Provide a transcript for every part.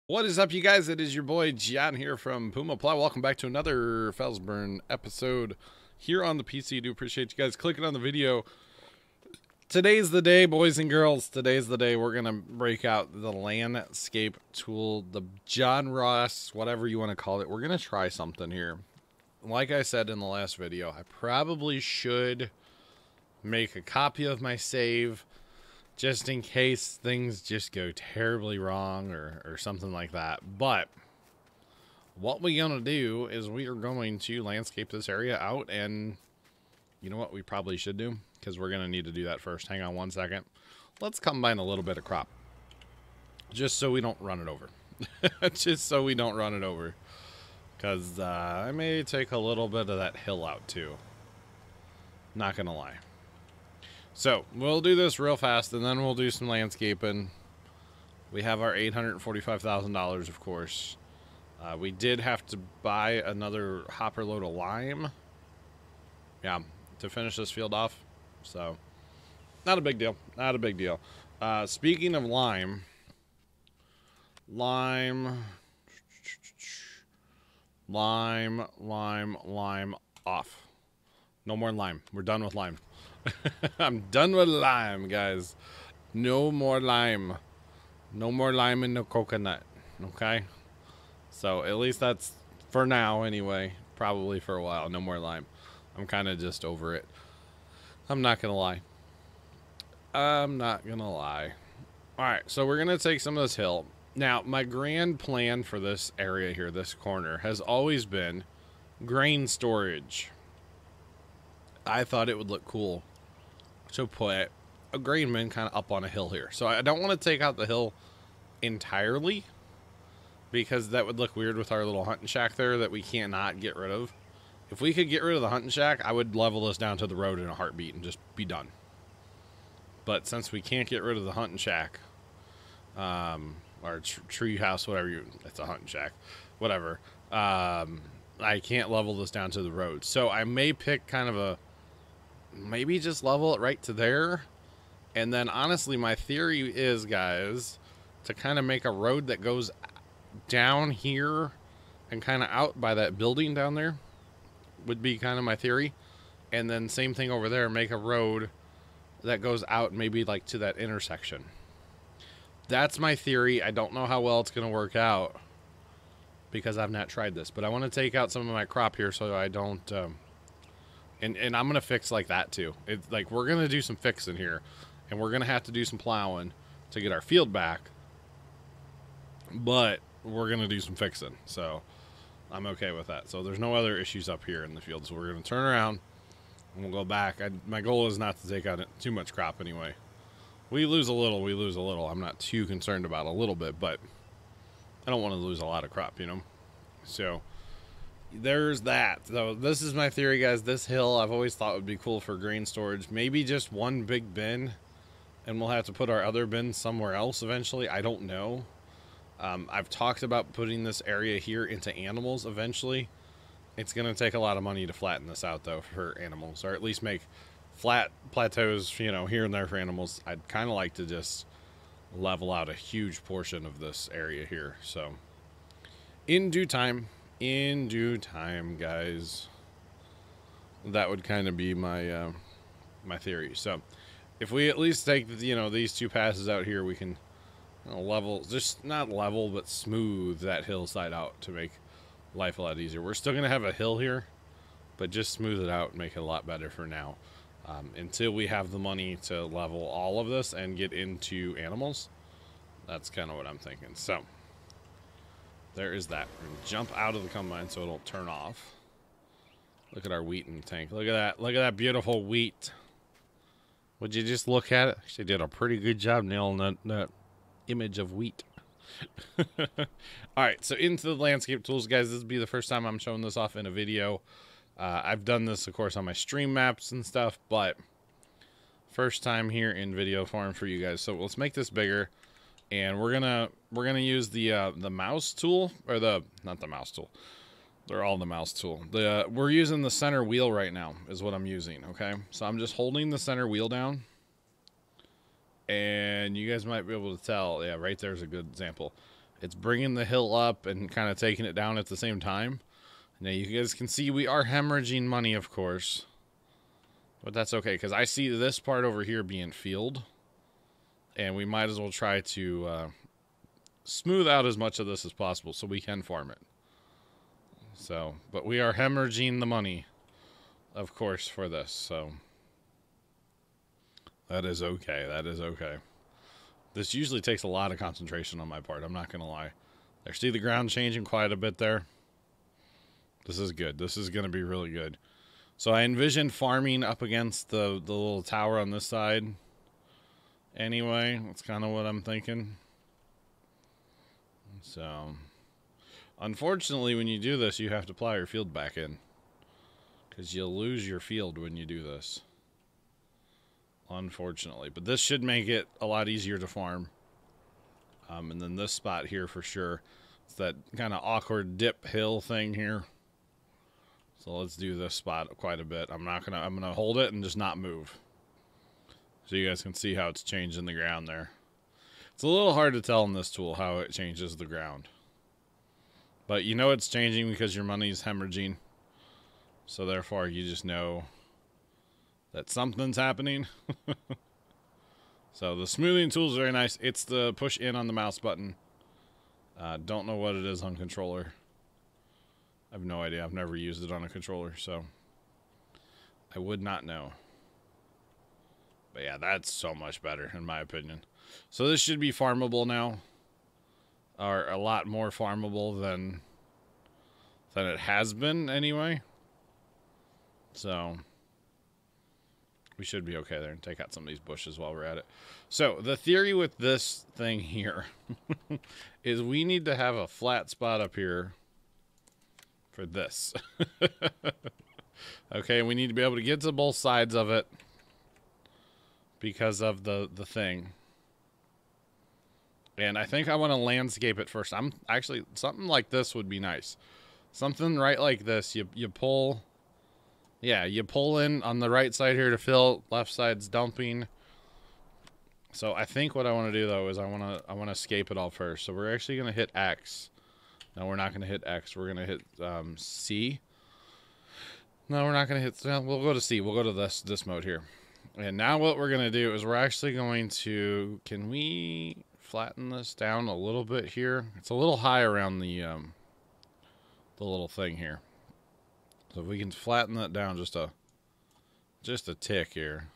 What is up, you guys? It is your boy John here from Puma Plow. Welcome back to another FELSBRUNN episode here on the PC. I do appreciate you guys clicking on the video. Today's the day, boys and girls. Today's the day we're going to break out the landscape tool, the John Ross, whatever you want to call it. We're going to try something here. Like I said in the last video, I probably should make a copy of my save just in case things just go terribly wrong or something like that. But what we're going to do is we are going to landscape this area out, and you know what we probably should do? Because we're going to need to do that first. Hang on one second. Let's combine a little bit of crop. Just so we don't run it over. Just so we don't run it over. Because I may take a little bit of that hill out too. Not going to lie. So, we'll do this real fast, and then we'll do some landscaping. We have our $845,000, of course. We did have to buy another hopper load of lime. Yeah, to finish this field off. So, not a big deal. Not a big deal. Speaking of lime. Lime off. No more lime. We're done with lime. I'm done with lime, guys. No more lime. No more lime in the coconut. Okay? So, at least that's for now, anyway. Probably for a while. No more lime. I'm kind of just over it. I'm not going to lie. I'm not going to lie. Alright, so we're going to take some of this hill. Now, my grand plan for this area here, this corner, has always been grain storage. I thought it would look cool to put a grain bin kind of up on a hill here. So I don't want to take out the hill entirely, because that would look weird with our little hunting shack there that we cannot get rid of. If we could get rid of the hunting shack, I would level this down to the road in a heartbeat and just be done. But since we can't get rid of the hunting shack, or tree house, whatever it's a hunting shack, whatever, I can't level this down to the road. So I may pick kind of maybe just level it right to there. And then honestly, my theory is, guys, to kind of make a road that goes down here and kind of out by that building down there would be kind of my theory. And then same thing over there, make a road that goes out maybe like to that intersection. That's my theory. I don't know how well it's going to work out because I've not tried this, but I want to take out some of my crop here so I don't, and I'm going to fix like that too. It's like, we're going to do some fixing here, and we're going to have to do some plowing to get our field back, but we're going to do some fixing. So I'm okay with that. So there's no other issues up here in the field. So we're going to turn around and we'll go back. My goal is not to take out too much crop anyway. We lose a little, we lose a little. I'm not too concerned about a little bit, but I don't want to lose a lot of crop, you know? So there's that. So this is my theory, guys. This hill I've always thought would be cool for grain storage. Maybe just one big bin, and we'll have to put our other bin somewhere else eventually. I don't know. I've talked about putting this area here into animals eventually. It's going to take a lot of money to flatten this out, though, for animals, or at least make flat plateaus, you know, here and there for animals. I'd kind of like to just level out a huge portion of this area here. So in due time, guys, that would kind of be my my theory. So if we at least take, you know, these two passes out here, we can, you know, level, just not level, but smooth that hillside out to make life a lot easier. We're still going to have a hill here, but just smooth it out and make it a lot better for now. Until we have the money to level all of this and get into animals. That's kind of what I'm thinking. So there is that. We're going to jump out of the combine so it'll turn off. Look at our wheat in the tank. Look at that. Look at that beautiful wheat. Would you just look at it? She did a pretty good job nailing that image of wheat. Alright, so into the landscape tools, guys. This will be the first time I'm showing this off in a video. I've done this, of course, on my stream maps and stuff, but first time here in video form for you guys. So let's make this bigger, and we're gonna use the mouse tool, or not the mouse tool. They're all the mouse tool. We're using the center wheel right now is what I'm using. Okay, so I'm just holding the center wheel down, and you guys might be able to tell, yeah, right there's a good example. It's bringing the hill up and kind of taking it down at the same time. Now you guys can see we are hemorrhaging money, of course. But that's okay, because I see this part over here being field. And we might as well try to smooth out as much of this as possible so we can farm it. So, but we are hemorrhaging the money, of course, for this. So, that is okay. That is okay. This usually takes a lot of concentration on my part. I'm not going to lie. I see the ground changing quite a bit there. This is good. This is going to be really good. So I envision farming up against the little tower on this side. Anyway, that's kind of what I'm thinking. So, unfortunately, when you do this, you have to plow your field back in. Because you'll lose your field when you do this. Unfortunately. But this should make it a lot easier to farm. And then this spot here for sure. It's that kind of awkward dip hill thing here. So let's do this spot quite a bit. I'm gonna hold it and just not move. So you guys can see how it's changing the ground there. It's a little hard to tell in this tool how it changes the ground. But you know it's changing because your money's hemorrhaging. So therefore you just know that something's happening. So the smoothing tool is very nice. It's the push in on the mouse button. Don't know what it is on controller. I have no idea. I've never used it on a controller, so I would not know. But yeah, that's so much better in my opinion. So this should be farmable now. Or a lot more farmable than it has been anyway. So we should be okay there and take out some of these bushes while we're at it. So the theory with this thing here is we need to have a flat spot up here for this. Okay, we need to be able to get to both sides of it because of the thing. And I think I want to landscape it first. I'm actually, something like this would be nice. Something right like this. You pull, yeah, you pull in on the right side here to fill, left side's dumping. So I think what I want to do though is I want to escape it all first. So we're actually going to hit X. No, we're not going to hit X. We're going to hit C. No, we're not going to hit, well, we'll go to C. We'll go to this mode here. And now what we're going to do is we're actually going to, can we flatten this down a little bit here? It's a little high around the little thing here. So if we can flatten that down just a tick here.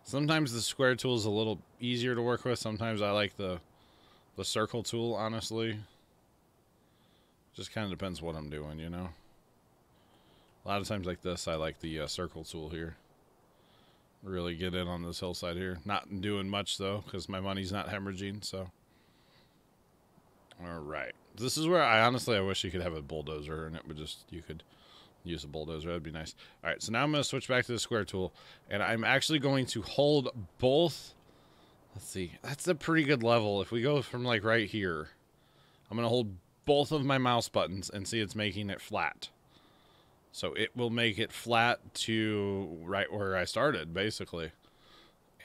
Sometimes the square tool is a little easier to work with. Sometimes I like the circle tool, honestly. Just kind of depends what I'm doing, you know. A lot of times like this, I like the circle tool here. Really get in on this hillside here. Not doing much though, because my money's not hemorrhaging. So, all right. This is where I wish you could have a bulldozer, and it would just, you could use a bulldozer. That'd be nice. All right. So now I'm going to switch back to the square tool, and I'm actually going to hold both. Let's see. That's a pretty good level. If we go from like right here, I'm going to hold both of my mouse buttons and see it's making it flat. So it will make it flat to right where I started, basically.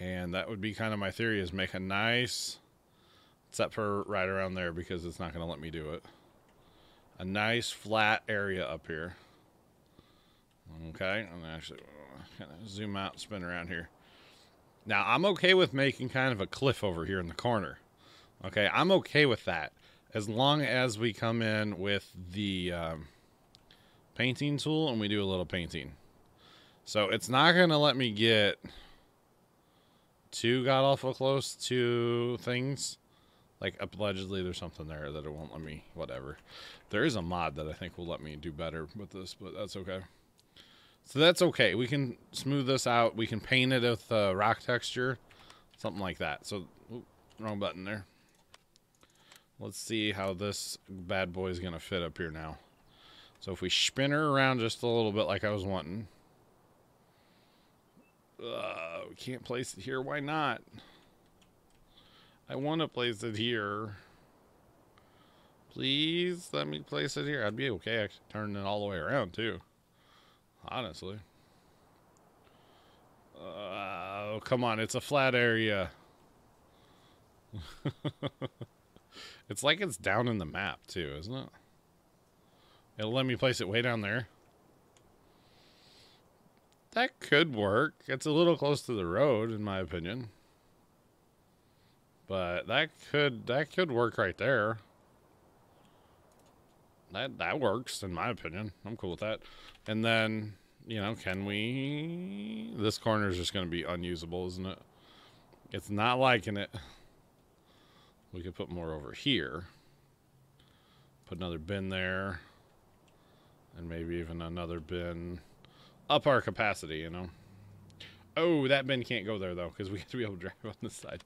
And that would be kind of my theory, is make a nice, except for right around there because it's not going to let me do it, a nice flat area up here. Okay, I'm actually kind of zoom out and spin around here. Now, I'm okay with making kind of a cliff over here in the corner. Okay, I'm okay with that, as long as we come in with the painting tool and we do a little painting. So it's not going to let me get too god-awful close to things. Like, allegedly there's something there that it won't let me, whatever. There is a mod that I think will let me do better with this, but that's okay. So that's okay. We can smooth this out. We can paint it with rock texture. Something like that. So, oops, wrong button there. Let's see how this bad boy is going to fit up here now. So if we spin her around just a little bit like I was wanting. We can't place it here. Why not? I want to place it here. Please let me place it here. I'd be okay actually turning it all the way around too. Honestly. Oh, come on. It's a flat area. It's like it's down in the map, too, isn't it? It'll let me place it way down there. That could work. It's a little close to the road, in my opinion. But that could work right there. That works, in my opinion. I'm cool with that. And then, you know, can we... This corner is just going to be unusable, isn't it? It's not liking it. We could put more over here. Put another bin there. And maybe even another bin. Up our capacity, you know. Oh, that bin can't go there, though, because we have to be able to drive on this side.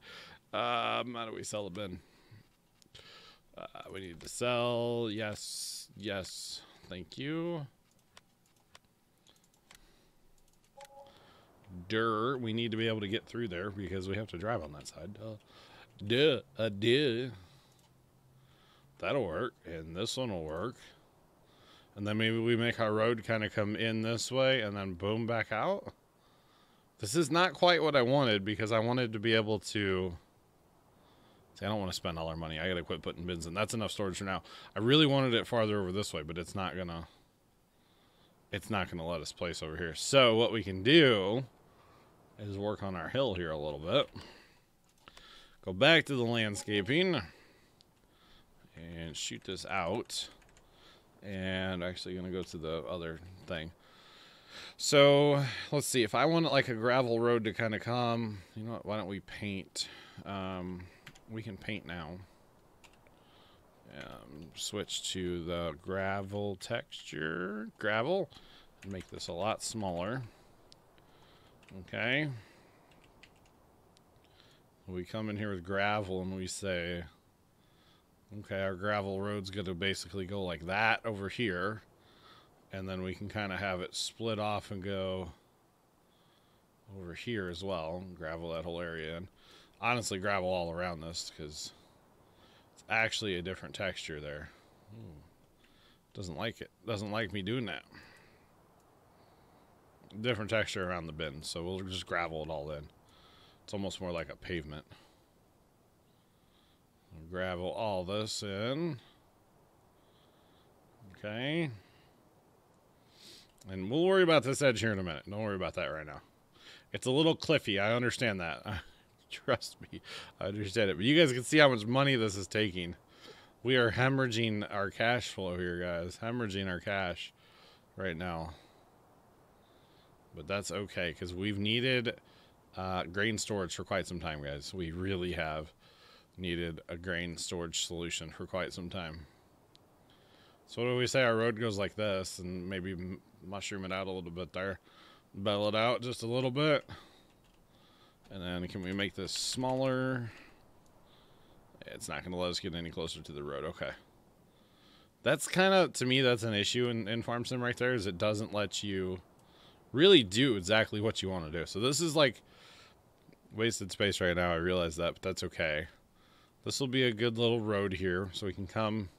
How do we sell a bin? We need to sell. Yes. Yes. Thank you. We need to be able to get through there because we have to drive on that side. Duh. That'll work. And this one will work. And then maybe we make our road kind of come in this way and then boom back out. This is not quite what I wanted because I wanted to be able to... See, I don't want to spend all our money. I got to quit putting bins in. That's enough storage for now. I really wanted it farther over this way, but it's not going to... It's not going to let us place over here. So what we can do is work on our hill here a little bit. Go back to the landscaping. And shoot this out. And actually going to go to the other thing. So let's see. If I want like a gravel road to kind of come, you know what? Why don't we paint? We can paint now. Switch to the gravel texture. Gravel. And make this a lot smaller. Okay. We come in here with gravel and we say, okay, our gravel road's going to basically go like that over here. And then we can kind of have it split off and go over here as well. Gravel that whole area in. Honestly, gravel all around this because it's actually a different texture there. Ooh. Doesn't like it. Doesn't like me doing that. Different texture around the bin, so we'll just gravel it all in. It's almost more like a pavement. Gravel all this in. Okay. And we'll worry about this edge here in a minute. Don't worry about that right now. It's a little cliffy. I understand that. Trust me. I understand it. But you guys can see how much money this is taking. We are hemorrhaging our cash flow here, guys. Hemorrhaging our cash right now. But that's okay, because we've needed grain storage for quite some time, guys. We really have needed a grain storage solution for quite some time. So what do we say? Our road goes like this, and maybe mushroom it out a little bit there. Bell it out just a little bit. And then can we make this smaller? It's not going to let us get any closer to the road. Okay. That's kind of, to me, that's an issue in Farm Sim right there, is it doesn't let you really do exactly what you want to do. So this is like wasted space right now. I realize that, but that's okay. This will be a good little road here, so we can come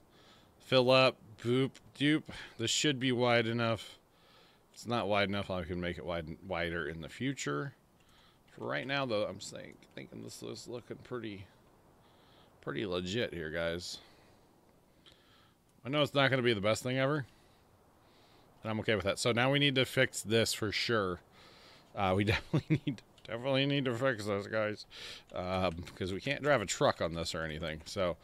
fill up, boop, doop. This should be wide enough. If it's not wide enough, I can make it wider in the future. For right now, though, I'm thinking this is looking pretty legit here, guys. I know it's not going to be the best thing ever, and I'm okay with that. So now we need to fix this for sure. We definitely need to fix this, guys, because we can't drive a truck on this or anything. So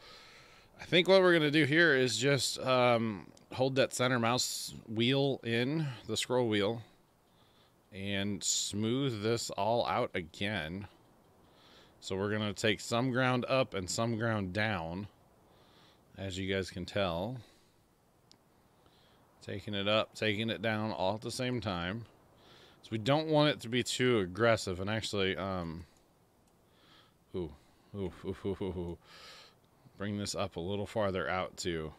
I think what we're going to do here is just hold that center mouse wheel in, the scroll wheel, and smooth this all out again. So we're going to take some ground up and some ground down, as you guys can tell. Taking it up, taking it down all at the same time. So we don't want it to be too aggressive. And actually, bring this up a little farther out too.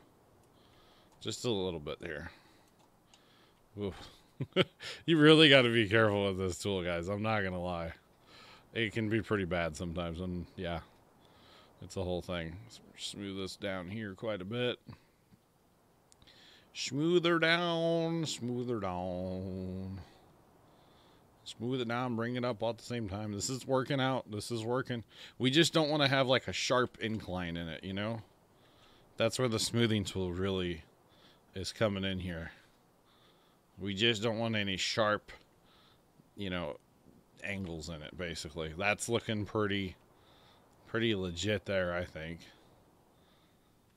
Just a little bit here. Ooh. You really got to be careful with this tool, guys. I'm not going to lie. It can be pretty bad sometimes. And yeah, it's a whole thing. So smooth this down here quite a bit. Smoother down, smoother down. Smooth it down, bring it up all at the same time. This is working out. This is working. We just don't want to have like a sharp incline in it, you know? That's where the smoothing tool really is coming in here. We just don't want any sharp, you know, angles in it, basically. That's looking pretty legit there, I think.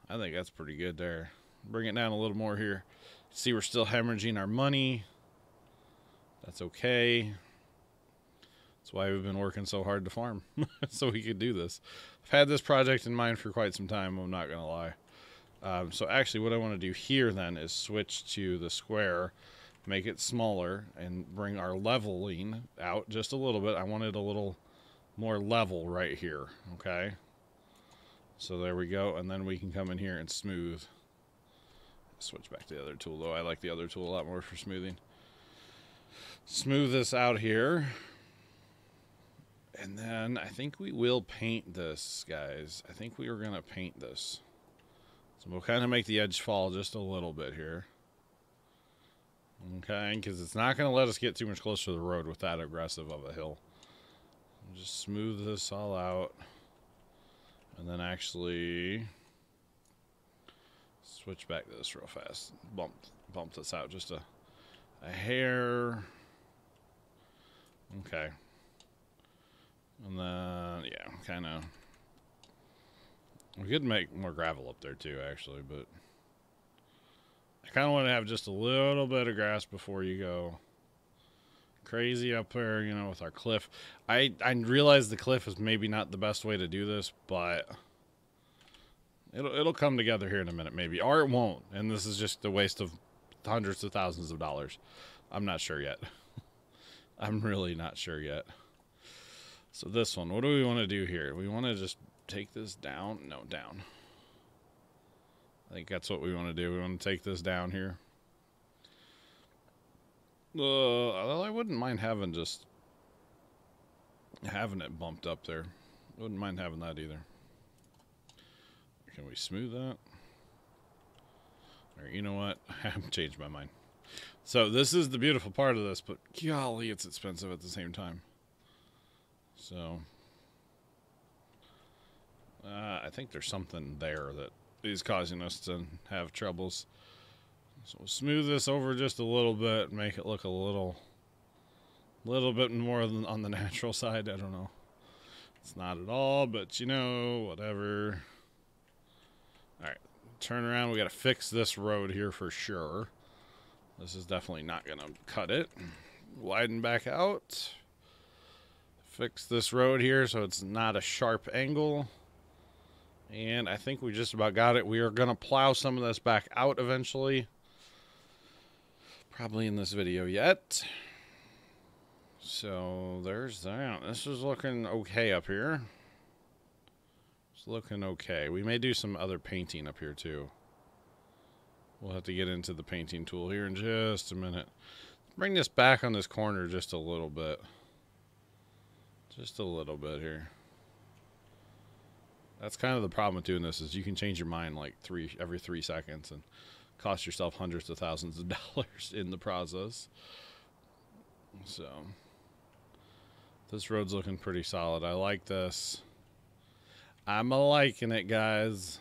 I think that's pretty good there. Bring it down a little more here. See, we're still hemorrhaging our money. That's okay. That's why we've been working so hard to farm, so we could do this. I've had this project in mind for quite some time, I'm not going to lie. So actually what I want to do here then is switch to the square, make it smaller, and bring our leveling out just a little bit. I want it a little more level right here, okay? So there we go, and then we can come in here and smooth. Switch back to the other tool, though. I like the other tool a lot more for smoothing. Smooth this out here. And then I think we will paint this, guys. I think we are going to paint this. So we'll kind of make the edge fall just a little bit here. Okay, because it's not going to let us get too much closer to the road with that aggressive of a hill. Just smooth this all out. And then actually switch back to this real fast. Bump this out just a hair. Okay. And then, yeah, kind of. We could make more gravel up there too, actually, but I kind of want to have just a little bit of grass before you go crazy up there, you know, with our cliff. I realize the cliff is maybe not the best way to do this, but it'll come together here in a minute, maybe, or it won't. And this is just a waste of hundreds of thousands of dollars. I'm not sure yet. I'm really not sure yet. So this one, what do we want to do here? We want to just take this down. No, down. I think that's what we want to do. We want to take this down here. I wouldn't mind having it bumped up there. Wouldn't mind having that either. Can we smooth that? Or you know what? I haven't changed my mind. So this is the beautiful part of this, but golly, it's expensive at the same time. So I think there's something there that is causing us to have troubles. So we'll smooth this over just a little bit, make it look a little bit more on the natural side. I don't know. It's not at all, but you know, whatever. All right, turn around. We got to fix this road here for sure. This is definitely not going to cut it. Widen back out. Fix this road here so it's not a sharp angle. And I think we just about got it. We are going to plow some of this back out eventually. Probably in this video yet. So there's that. This is looking okay up here. It's looking okay. We may do some other painting up here too. We'll have to get into the painting tool here in just a minute. Bring this back on this corner just a little bit. Just a little bit here. That's kind of the problem with doing this, is you can change your mind like every 3 seconds and cost yourself hundreds of thousands of dollars in the process. So this road's looking pretty solid. I like this. I'm liking it, guys.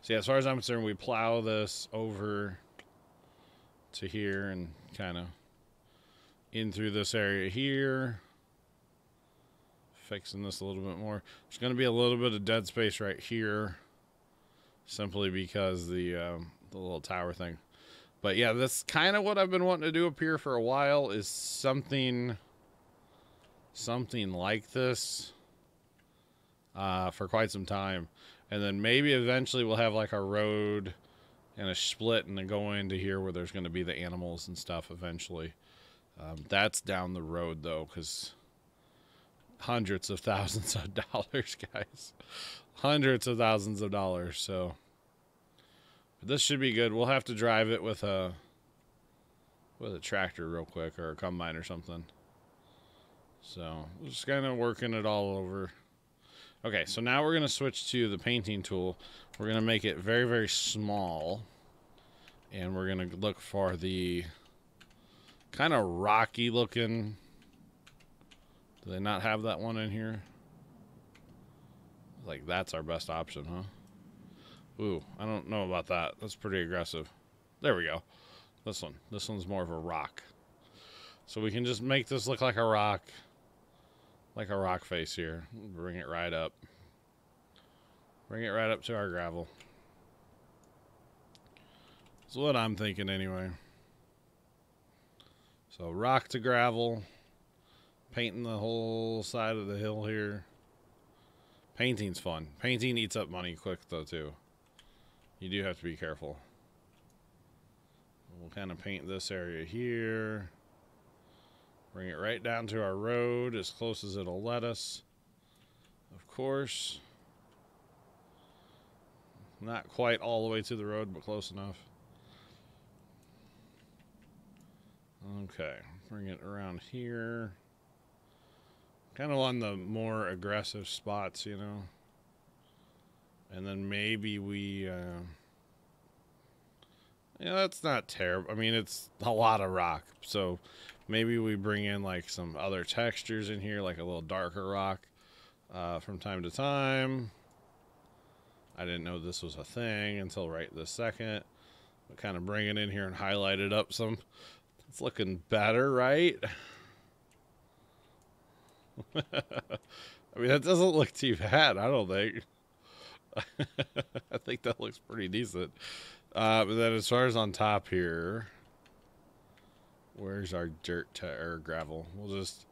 So yeah, as far as I'm concerned, we plow this over to here and kind of in through this area here. Fixing this a little bit more. There's going to be a little bit of dead space right here, simply because the little tower thing. But yeah, that's kind of what I've been wanting to do up here for a while, is something like this for quite some time. And then maybe eventually we'll have like a road and a split and then go into here where there's going to be the animals and stuff eventually. That's down the road though, because hundreds of thousands of dollars, guys. Hundreds of thousands of dollars. So but this should be good. We'll have to drive it with a tractor real quick, or a combine or something. So we're just kind of working it all over. Okay, so now we're going to switch to the painting tool. We're going to make it very, very small. And we're going to look for the kind of rocky looking. Do they not have that one in here? Like, that's our best option, huh? Ooh, I don't know about that. That's pretty aggressive. There we go. This one. This one's more of a rock. So we can just make this look like a rock. Like a rock face here. Bring it right up. Bring it right up to our gravel. That's what I'm thinking anyway. So rock to gravel. Painting the whole side of the hill here. Painting's fun. Painting eats up money quick though too. You do have to be careful. We'll kind of paint this area here. Bring it right down to our road as close as it'll let us. Of course. Not quite all the way to the road, but close enough. Okay, bring it around here. Kind of on the more aggressive spots, you know. And then maybe we... yeah, that's not terrible. I mean, it's a lot of rock. So maybe we bring in like some other textures in here, like a little darker rock from time to time. I didn't know this was a thing until right this second. But kind of bring it in here and highlight it up some. It's looking better, right? I mean, that doesn't look too bad, I don't think. I think that looks pretty decent. But then as far as on top here, where's our dirt or gravel? We'll just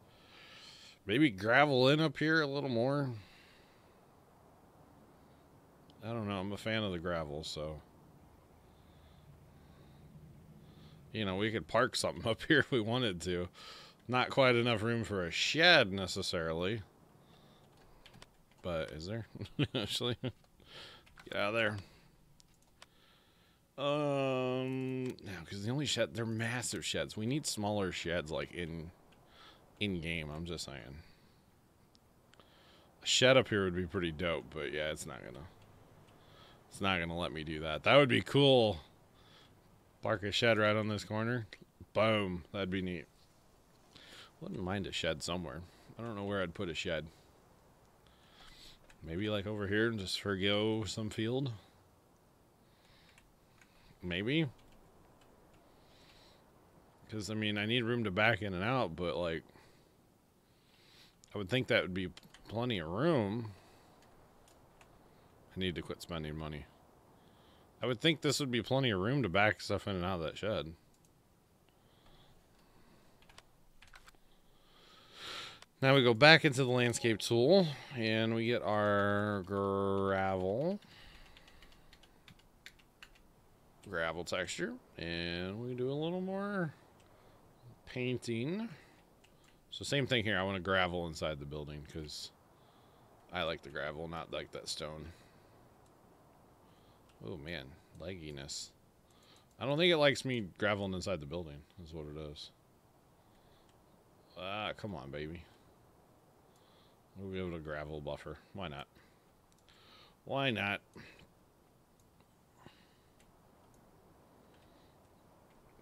maybe gravel in up here a little more. I don't know. I'm a fan of the gravel, so. You know, we could park something up here if we wanted to. Not quite enough room for a shed necessarily. But is there? Actually. Get out of there. No, because the only shed, they're massive sheds. We need smaller sheds like in game, I'm just saying. A shed up here would be pretty dope, but yeah, it's not gonna let me do that. That would be cool. Park a shed right on this corner. Boom. That'd be neat. Wouldn't mind a shed somewhere. I don't know where I'd put a shed. Maybe like over here and just forgo some field. Maybe. Because, I mean, I need room to back in and out, but like, I would think that would be plenty of room. I need to quit spending money. I would think this would be plenty of room to back stuff in and out of that shed. Now we go back into the landscape tool and we get our gravel texture, and we do a little more painting. So same thing here. I want to gravel inside the building because I like the gravel, not like that stone. Oh man, legginess. I don't think it likes me graveling inside the building, is what it is. Ah, come on, baby. We'll give it a gravel buffer. Why not? Why not?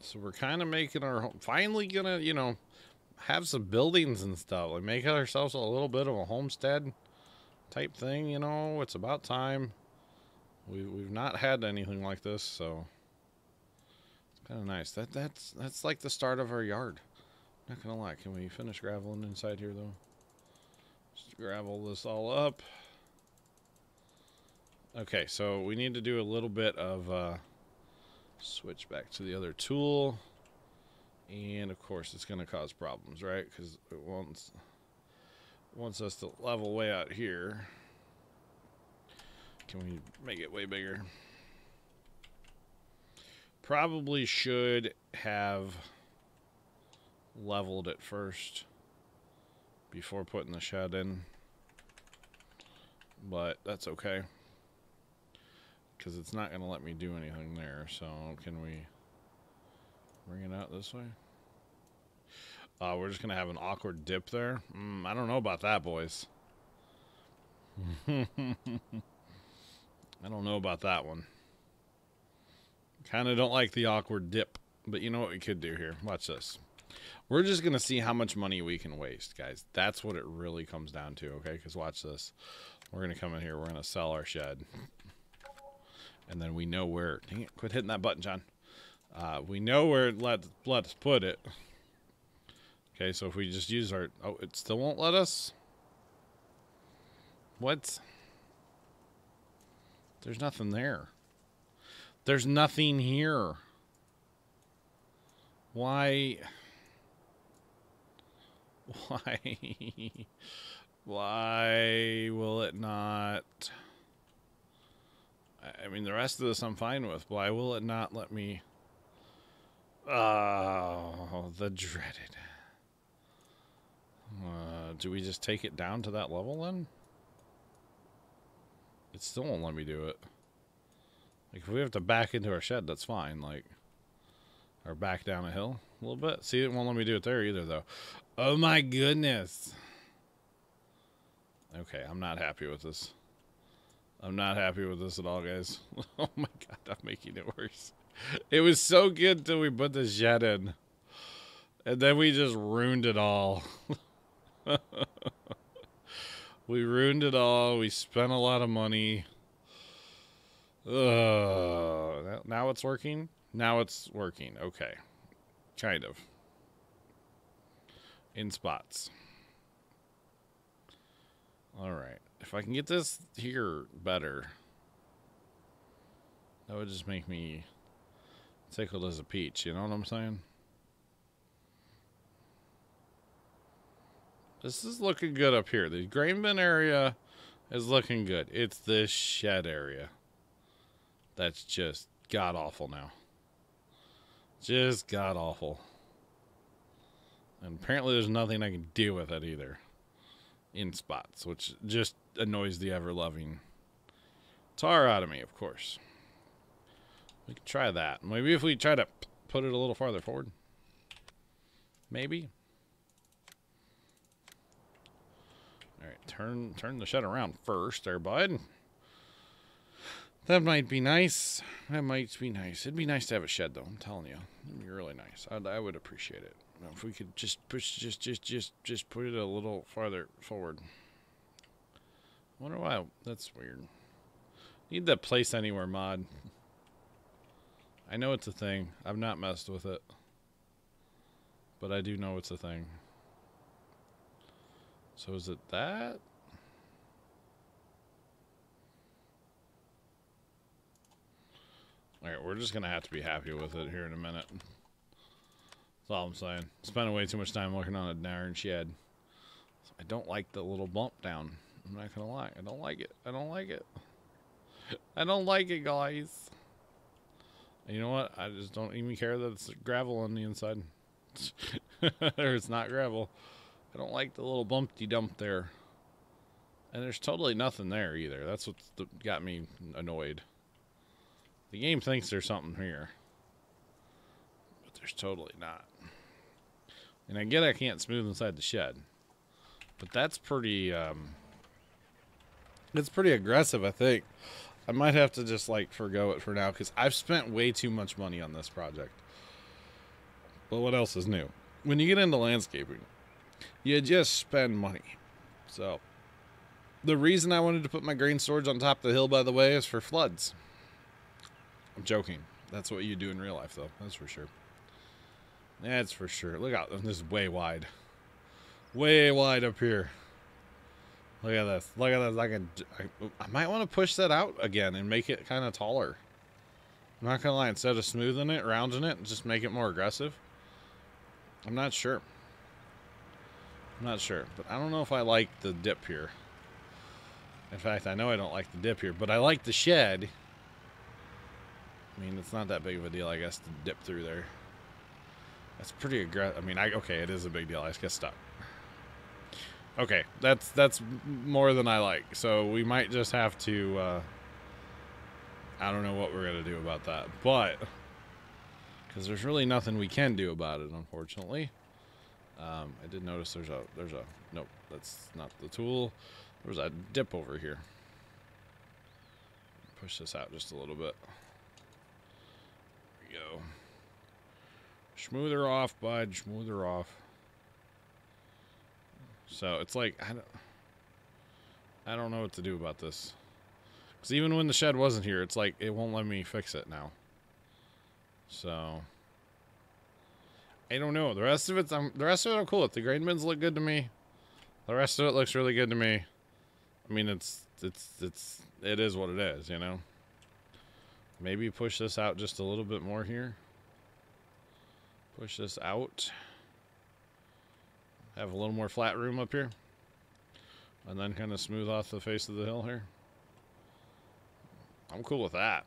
So we're kind of making our home, finally gonna, you know, have some buildings and stuff. Like make ourselves a little bit of a homestead type thing, you know. It's about time. We've not had anything like this, so it's kind of nice. That's like the start of our yard. Not gonna lie. Can we finish graveling inside here though? Just gravel this all up. Okay, so we need to do a little bit of switch back to the other tool, and of course it's going to cause problems, right? Because it wants us to level way out here. Can we make it way bigger? Probably should have leveled it first before putting the shed in, but that's okay. Because it's not going to let me do anything there. So can we bring it out this way? We're just going to have an awkward dip there. I don't know about that, boys. I don't know about that one. Kind of don't like the awkward dip. But you know what we could do here? Watch this. We're just going to see how much money we can waste, guys. That's what it really comes down to, okay? Because watch this. We're going to come in here. We're going to sell our shed. And then we know where... Dang it, quit hitting that button, John. We know where it let us put it. Okay, so if we just use our... Oh, it still won't let us? What? There's nothing there. There's nothing here. Why? Why? Why will it not? I mean, the rest of this I'm fine with. Why will it not let me? Oh, the dreaded. Do we just take it down to that level then? It still won't let me do it. Like, if we have to back into our shed, that's fine. Like, or back down a hill a little bit. See, it won't let me do it there either, though. Oh my goodness. Okay, I'm not happy with this. I'm not happy with this at all, guys. Oh my god, I'm making it worse. It was so good till we put the shed in. And then we just ruined it all. We ruined it all. We spent a lot of money. Now it's working? Now it's working. Okay. Kind of. In spots. Alright. If I can get this here better, that would just make me tickled as a peach. You know what I'm saying? This is looking good up here. The grain bin area is looking good. It's this shed area that's just god-awful now. Just god-awful. And apparently there's nothing I can do with it either. In spots, which just annoys the ever-loving tar out of me, of course. We could try that. Maybe if we try to put it a little farther forward. Maybe. Alright, turn the shed around first there, bud. That might be nice. That might be nice. It'd be nice to have a shed, though. I'm telling you. It'd be really nice. I would appreciate it. If we could just push, just put it a little farther forward. I wonder why. That's weird. Need that place anywhere mod. I know it's a thing. I've not messed with it. But I do know it's a thing. So is it that? Alright, we're just going to have to be happy with it here in a minute. That's all I'm saying. Spending way too much time working on a darn shed. I don't like the little bump down. I'm not going to lie. I don't like it. I don't like it. I don't like it, guys. And you know what? I just don't even care that it's gravel on the inside. Or it's not gravel. I don't like the little bumpty dump there. And there's totally nothing there either. That's what got me annoyed. The game thinks there's something here. But there's totally not. And I get I can't smooth inside the shed. But that's pretty, it's pretty aggressive, I think. I might have to just, like, forgo it for now. Because I've spent way too much money on this project. But what else is new? When you get into landscaping, you just spend money. So, the reason I wanted to put my grain storage on top of the hill, by the way, is for floods. I'm joking. That's what you do in real life, though. That's for sure. That's for sure. Look out. This is way wide. Way wide up here. Look at this. Look at this. I might want to push that out again and make it kind of taller. I'm not going to lie. Instead of smoothing it, rounding it, just make it more aggressive. I'm not sure. I'm not sure. But I don't know if I like the dip here. In fact, I know I don't like the dip here. But I like the shed. I mean, it's not that big of a deal, I guess, to dip through there. That's pretty aggressive. I mean, okay, it is a big deal. I just get stuck. Okay, that's more than I like. So we might just have to, I don't know what we're going to do about that. But, because there's really nothing we can do about it, unfortunately. I did notice there's a, nope, that's not the tool. There's a dip over here. Push this out just a little bit. There we go. Smooth her off, bud. Smooth her off. So it's like I don't know what to do about this, Because even when the shed wasn't here, it's like it won't let me fix it now. So I don't know. The rest of it I'm cool with. The grain bins look good to me. The rest of it looks really good to me. I mean, it is what it is, you know. Maybe push this out just a little bit more here. Push this out. Have a little more flat room up here. And then kind of smooth off the face of the hill here. I'm cool with that.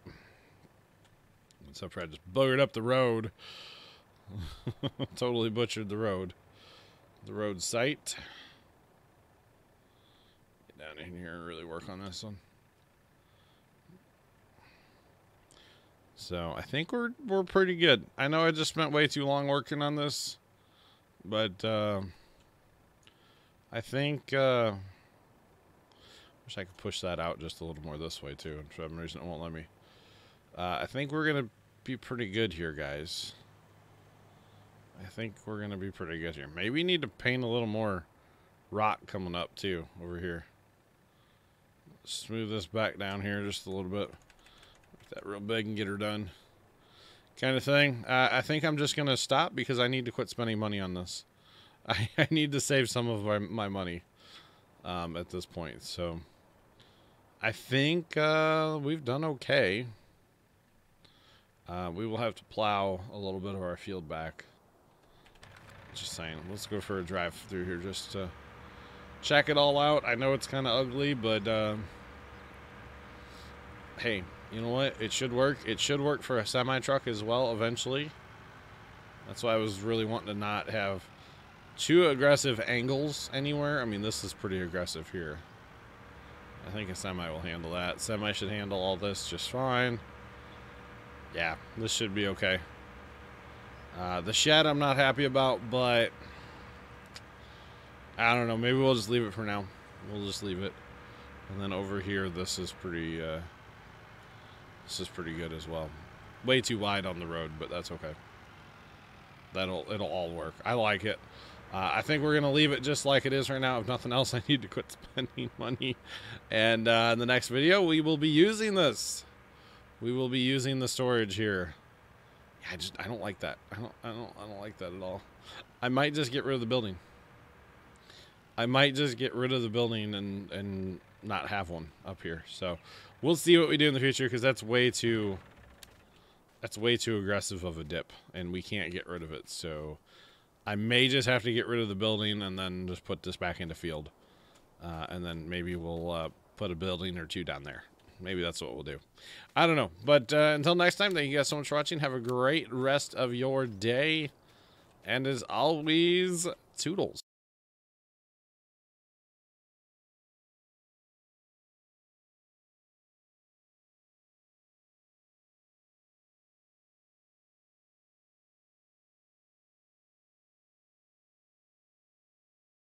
Except for I just buggered up the road. Totally butchered the road. The road site. Get down in here and really work on this one. So I think we're pretty good. I know I just spent way too long working on this, but I think wish I could push that out just a little more this way too. And for some reason it won't let me. I think we're gonna be pretty good here, guys. I think we're gonna be pretty good here. Maybe we need to paint a little more rock coming up too over here. Smooth this back down here just a little bit. That real big and get her done kind of thing. I think I'm just gonna stop because I need to quit spending money on this. I need to save some of my money at this point. So I think we've done okay. We will have to plow a little bit of our field back. Just saying. Let's go for a drive through here just to check it all out. I know it's kind of ugly, but hey, you know what? It should work. It should work for a semi-truck as well eventually. That's why I was really wanting to not have too aggressive angles anywhere. I mean, this is pretty aggressive here. I think a semi will handle that. Semi should handle all this just fine. Yeah, this should be okay. The shed I'm not happy about, but I don't know. Maybe we'll just leave it for now. We'll just leave it. And then over here, this is pretty good as well. Way too wide on the road, but that's okay. It'll all work. I like it. I think we're gonna leave it just like it is right now. If nothing else, I need to quit spending money. And in the next video, we will be using this. We will be using the storage here. Yeah, I don't like that. I don't like that at all. I might just get rid of the building. I might just get rid of the building and not have one up here. So we'll see what we do in the future, because that's way too aggressive of a dip, and we can't get rid of it. So I may just have to get rid of the building and then just put this back into field, and then maybe we'll put a building or two down there. Maybe that's what we'll do. I don't know. But until next time, thank you guys so much for watching. Have a great rest of your day. And as always, toodles.